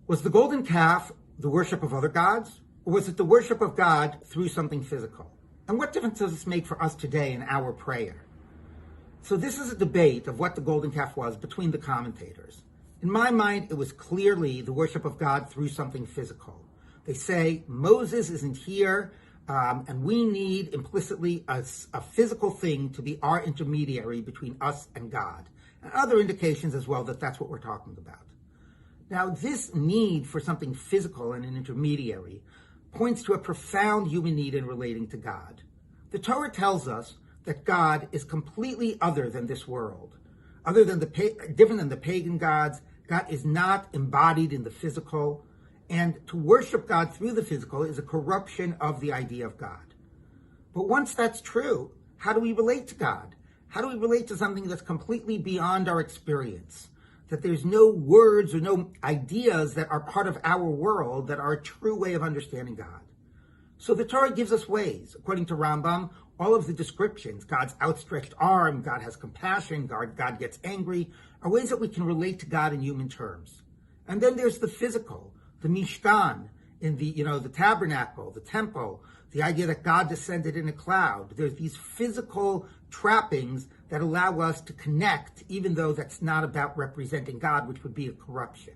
Was the golden calf the worship of other gods, or was it the worship of God through something physical? And what difference does this make for us today in our prayer? So this is a debate of what the golden calf was between the commentators. In my mind, it was clearly the worship of God through something physical. They say Moses isn't here, and we need implicitly a physical thing to be our intermediary between us and God. And other indications as well that that's what we're talking about. Now, this need for something physical and an intermediary points to a profound human need in relating to God. The Torah tells us that God is completely other than this world. Different than the pagan gods, God is not embodied in the physical, and to worship God through the physical is a corruption of the idea of God. But once that's true, how do we relate to God? How do we relate to something that's completely beyond our experience? That there's no words or no ideas that are part of our world that are a true way of understanding God. So the Torah gives us ways. According to Rambam, all of the descriptions, God's outstretched arm, God has compassion, God gets angry, are ways that we can relate to God in human terms. And then there's the physical, the Mishkan, in the tabernacle, the temple, the idea that God descended in a cloud. There's these physical trappings that allow us to connect, even though that's not about representing God, which would be a corruption.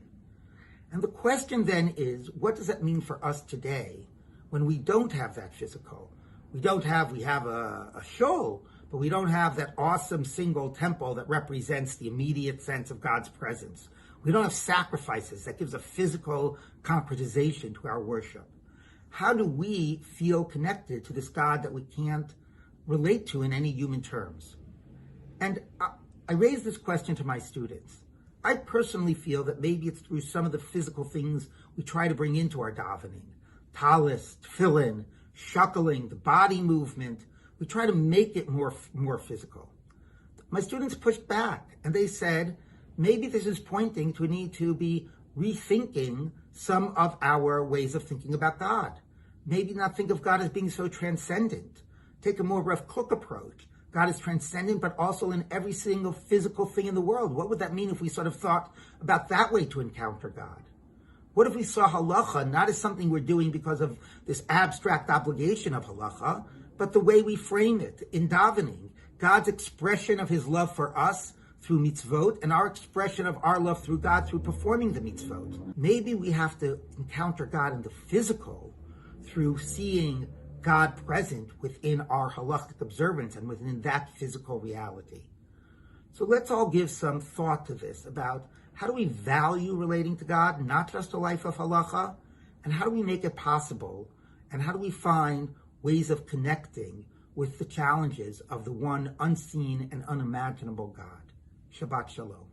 And the question then is, what does that mean for us today when we don't have that physical? We have a shul, but we don't have that awesome single temple that represents the immediate sense of God's presence. We don't have sacrifices that gives a physical concretization to our worship. How do we feel connected to this God that we can't relate to in any human terms? And I raise this question to my students. I personally feel that maybe it's through some of the physical things we try to bring into our davening. Talis, tefillin, shuckling, the body movement. We try to make it more physical. My students pushed back and they said, maybe this is pointing to a need to be rethinking some of our ways of thinking about God. Maybe not think of God as being so transcendent. Take a more Rav Kook approach. God is transcendent, but also in every single physical thing in the world. What would that mean if we sort of thought about that way to encounter God? What if we saw halacha not as something we're doing because of this abstract obligation of halacha, but the way we frame it in davening, God's expression of his love for us through mitzvot, and our expression of our love through God through performing the mitzvot. Maybe we have to encounter God in the physical through seeing God present within our halachic observance and within that physical reality. So let's all give some thought to this about how do we value relating to God, not just a life of halacha, and how do we make it possible, and how do we find ways of connecting with the challenges of the one unseen and unimaginable God. Shabbat Shalom.